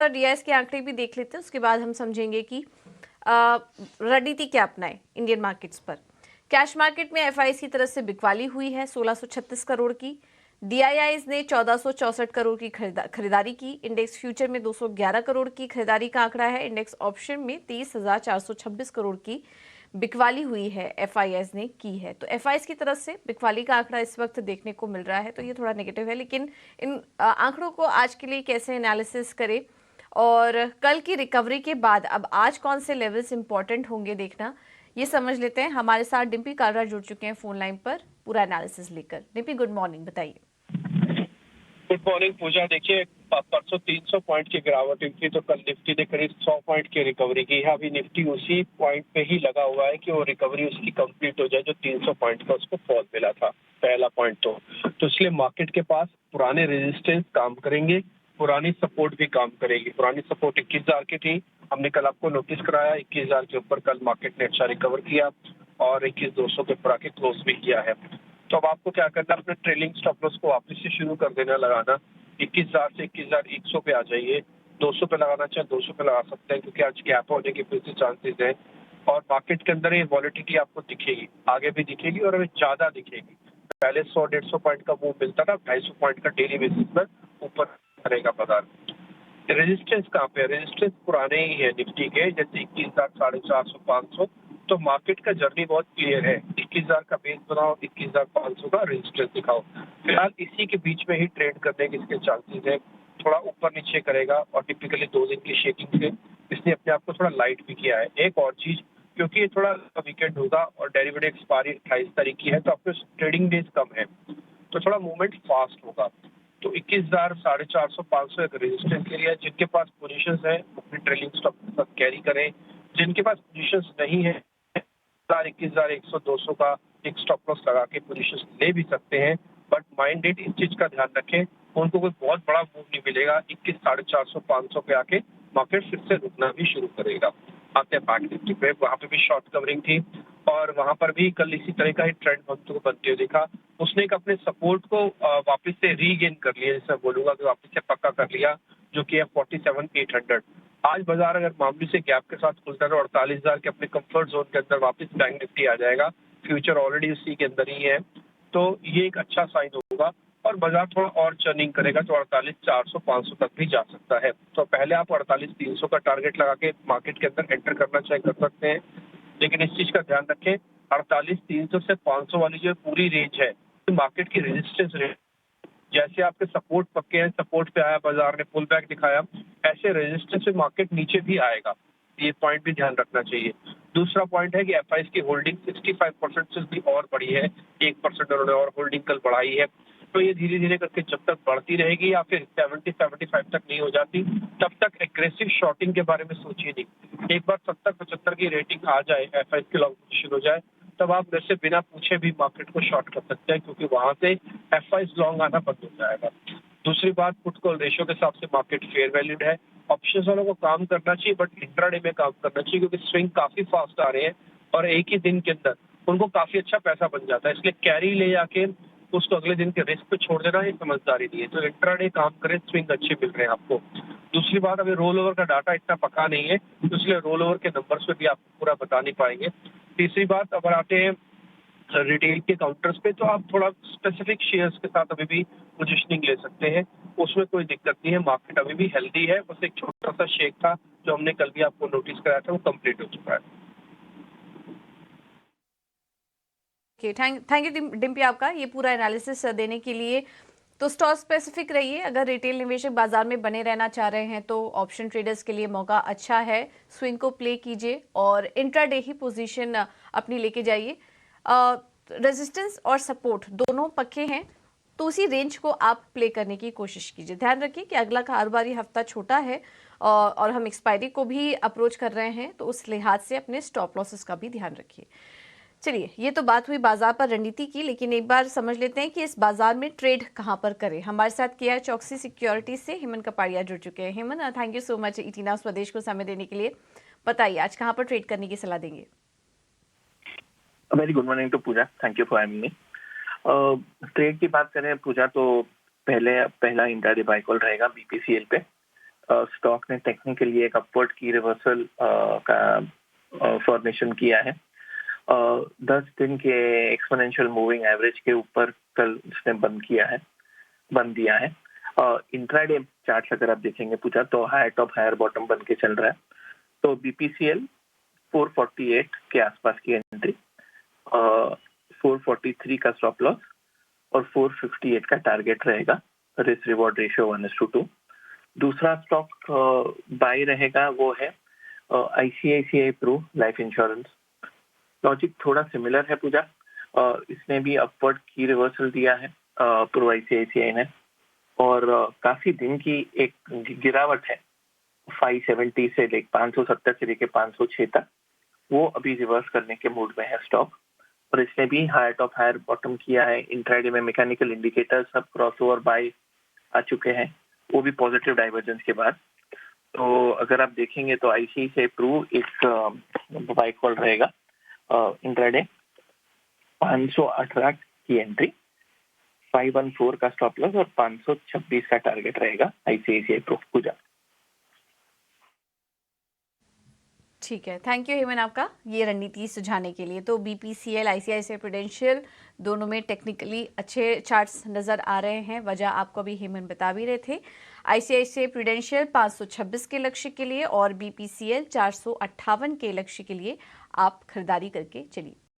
DIIs के आंकड़े भी देख लेते हैं, उसके बाद हम समझेंगे कि रणनीति क्या अपनाए इंडियन मार्केट्स पर। कैश मार्केट में एफआईआईज की तरफ से बिकवाली हुई है 1636 करोड़ की। डीआईआईज ने 1464 करोड़ की खरीदारी की। इंडेक्स फ्यूचर में 211 करोड़ की खरीदारी का आंकड़ा है। इंडेक्स ऑप्शन में 30,426 करोड़ की बिकवाली हुई है, एफआईआईज ने की है। तो एफआईआईज की तरफ से बिकवाली का आंकड़ा इस वक्त देखने को मिल रहा है, तो ये थोड़ा नेगेटिव है। लेकिन इन आंकड़ों को आज के लिए कैसे एनालिसिस करें और कल की रिकवरी के बाद अब आज कौन से लेवल्स इंपॉर्टेंट होंगे देखना, ये समझ लेते हैं। हमारे साथ डिम्पी कालरा जुड़ चुके हैं फोन लाइन पर पूरा एनालिसिस लेकर। डिम्पी, गुड मॉर्निंग, बताइए। गुड मॉर्निंग पूजा। देखिए, परसों 300 पॉइंट की गिरावट हुई थी, तो कल निफ्टी ने करीब 100 पॉइंट की रिकवरी की है। अभी निफ्टी उसी पॉइंट पे ही लगा हुआ है कि वो रिकवरी उसकी कंप्लीट हो जाए जो 300 पॉइंट का उसको फॉल मिला था पहला पॉइंट। तो इसलिए मार्केट के पास पुराने रेजिस्टेंस काम करेंगे, पुरानी सपोर्ट भी काम करेगी। पुरानी सपोर्ट 21,000 की थी, हमने कल आपको नोटिस कराया। 21,000 के ऊपर कल मार्केट ने अच्छा रिकवर किया और 21,200 के ऊपर आके क्लोज भी किया है। तो अब आपको क्या करना है, अपने ट्रेलिंग स्टॉप लॉस को वापस से शुरू कर देना लगाना। 21,000 से 21,100 पे आ जाइए। 200 पे लगाना चाहे 200 पे लगा सकते हैं, क्योंकि आज गैप होने के फिर से चांसेस है। और मार्केट के अंदर ये वॉलिटिलिटी आपको दिखेगी, आगे भी दिखेगी और अभी ज्यादा दिखेगी। पहले 100-150 पॉइंट का मूव मिलता था, 250 पॉइंट का डेली बेसिस पर ऊपर करेगा बाजार। रेजिस्टेंस कहाँ पे है? रेजिस्टेंस पुराने ही है निफ्टी के, जैसे 21,000, 450, 500। तो मार्केट का जर्नी बहुत क्लियर है। 21,000 का बेस बनाओ, 21,500 का रेजिस्टेंस दिखाओ। फिलहाल इसी के बीच में ही ट्रेड करने के इसके चांसेस है। थोड़ा ऊपर नीचे करेगा और टिपिकली 2 दिन की शेकिंग से इसने अपने आप को थोड़ा लाइट भी किया है। एक और चीज, क्योंकि ये थोड़ा वीकेंड होगा और डेरिवेटिव एक्सपायरी 28 तारीख की है, तो आपके ट्रेडिंग डेज कम है, तो थोड़ा मूवमेंट फास्ट होगा। तो 21,000, 450, 500 एक रेजिस्टेंस एरिया। जिनके पास पोजीशंस है अपने ट्रेलिंग स्टॉप के साथ कैरी करें। जिनके पास पोजीशंस नहीं है, 21,100, 200 का एक स्टॉप लॉस लगा के पोजीशंस ले भी सकते हैं। बट माइंडेड इस चीज का ध्यान रखें, उनको कोई बहुत बड़ा मूव नहीं मिलेगा। 21, 450, 500 पे आके मार्केट फिर से रुकना भी शुरू करेगा। आते हैं बैंक निफ्टी पे, वहां पे भी शॉर्ट कवरिंग थी और वहां पर भी कल इसी तरह का ही ट्रेंड बनते हुए देखा। उसने एक अपने सपोर्ट को वापस से रीगेन कर लिया, जैसे बोलूंगा कि वापस से पक्का कर लिया, जो कि है 47,800। आज बाजार अगर मामूली से गैप के साथ खुलता है तो 48,000 के अपने कंफर्ट जोन के अंदर वापस बैंक निफ्टी आ जाएगा। फ्यूचर ऑलरेडी उसी के अंदर ही है, तो ये एक अच्छा साइन होगा और बाजार थोड़ा और चर्निंग करेगा तो 48,400, 500 तक भी जा सकता है। तो पहले आप 48,300 का टारगेट लगा के मार्केट के अंदर एंटर करना चाहे कर सकते हैं, लेकिन इस चीज का ध्यान रखें, 48,300 से 500 वाली जो पूरी रेंज है मार्केट की रेजिस्टेंस रेंज। जैसे आपके सपोर्ट पक्के हैं, सपोर्ट पे आया बाजार ने पुल बैक दिखाया, ऐसे रेजिस्टेंस से मार्केट नीचे भी आएगा। ये पॉइंट भी ध्यान रखना चाहिए। दूसरा पॉइंट है कि एफआईआईज की होल्डिंग 65% से भी और बढ़ी है। 1% उन्होंने और होल्डिंग कल बढ़ाई है। तो ये धीरे धीरे करके जब तक बढ़ती रहेगी या फिर 70-75 तक नहीं हो जाती, तब तक एग्रेसिव शॉर्टिंग के बारे में सोचिए नहीं। एक बार 70-75 की रेटिंग आ जाए, एफआईआईज की लॉन्ग पोजीशन हो जाए, तब आप मेरे से बिना पूछे भी मार्केट को शॉर्ट कर सकते हैं, क्योंकि वहां से एफआईआईज लॉन्ग आना बंद हो जाएगा। दूसरी बात, पुट कॉल रेशियो के हिसाब से मार्केट फेयर वैल्यूड है। ऑप्शंस वालों को काम करना चाहिए, बट इंट्राडे में काम करना चाहिए, क्योंकि स्विंग काफी फास्ट आ रहे हैं और एक ही दिन के अंदर उनको काफी अच्छा पैसा बन जाता है। इसलिए कैरी ले जाके उसको अगले दिन के रिस्क पे छोड़ देना ये समझदारी नहीं है। तो इंट्राडे काम करें, स्विंग अच्छे मिल रहे हैं आपको। दूसरी बात, अभी रोल ओवर का डाटा इतना पक्का नहीं है, तो इसलिए रोल ओवर के नंबर्स पे भी आपको पूरा बता नहीं पाएंगे। तीसरी बात, अगर आते हैं रिटेल के काउंटर्स पे, तो आप थोड़ा स्पेसिफिक शेयर्स के साथ अभी भी पोजीशनिंग ले सकते हैं, उसमें कोई दिक्कत नहीं है। मार्केट अभी भी हेल्दी है, बस एक छोटा सा शेक था जो हमने कल भी आपको नोटिस कराया था, वो कंप्लीट हो चुका है। थैंक यू डिम्पी आपका ये पूरा एनालिसिस देने के लिए। तो स्टॉक स्पेसिफिक रहिए। अगर रिटेल निवेशक बाजार में बने रहना चाह रहे हैं तो ऑप्शन ट्रेडर्स के लिए मौका अच्छा है, स्विंग को प्ले कीजिए और इंट्राडे ही पोजीशन अपनी लेके जाइए। रेजिस्टेंस और सपोर्ट दोनों पक्के हैं, तो उसी रेंज को आप प्ले करने की कोशिश कीजिए। ध्यान रखिए कि अगला कारोबारी हफ्ता छोटा है और हम एक्सपायरी को भी अप्रोच कर रहे हैं, तो उस लिहाज से अपने स्टॉप लॉसेस का भी ध्यान रखिए। चलिए, ये तो बात हुई बाजार पर रणनीति की, लेकिन एक बार समझ लेते हैं कि इस बाजार में ट्रेड कहां पर करें। हमारे साथ किया चौकसी सिक्योरिटी से हेमन कपाड़िया जुड़ चुके हैं। हेमन, थैंक यू सो मच इटीना स्वदेश को समय देने के लिए। बताइए आज कहां पर ट्रेड करने की सलाह देंगे? Very good morning to Pooja, thank you for having me. Trade की बात करें पूजा, तो पहला इंट्राडे बाय कॉल रहेगा बीपीसीएल पे। स्टॉक ने टेक्निकली एक अपवर्ड की रिवर्सल का फॉर्मेशन किया है। 10 दिन के एक्सपोनेंशियल मूविंग एवरेज के ऊपर कल उसने बंद दिया है। इंट्राडे चार्ट अगर आप देखेंगे पूछा तो हायर टॉप हायर बॉटम बन के चल रहा है। तो बीपीसीएल 448 के आसपास की एंट्री, 443 का स्टॉप लॉस और 458 का टारगेट रहेगा। Risk reward ratio 1:2। दूसरा स्टॉक बाय रहेगा वो है ICICI Pru life insurance. Logic थोड़ा सिमिलर है पूजा। इसने भी अपवर्ड की रिवर्सल दिया है प्रो आईसीआईसीआई ने, और काफी दिन की एक गिरावट है 570 से 570 से लेके 506 तक, वो अभी रिवर्स करने के मूड में है स्टॉक। और इसने भी हायर टॉप हायर बॉटम किया है। इंट्राडे में मैकेनिकल इंडिकेटर सब क्रॉसओवर बाय आ चुके हैं, वो भी पॉजिटिव डाइवर्जेंस के बाद। तो अगर आप देखेंगे तो आईसीआईसीआई प्रू एक बाय कॉल रहेगा। इंट्राडे 518 की एंट्री, 514 का स्टॉप लॉस और 526 का टारगेट रहेगा आईसीआईसीआई प्रू पूजा। ठीक है, थैंक यू हेमन आपका ये रणनीति सुझाने के लिए। तो बीपीसीएल, आईसीआईसीआई प्रूडेंशियल दोनों में टेक्निकली अच्छे चार्ट्स नजर आ रहे हैं। वजह आपको अभी हेमन बता भी रहे थे। आईसीआईसीआई प्रूडेंशियल 526 के लक्ष्य के लिए और बीपीसीएल 458 के लक्ष्य के लिए आप खरीदारी करके चलिए।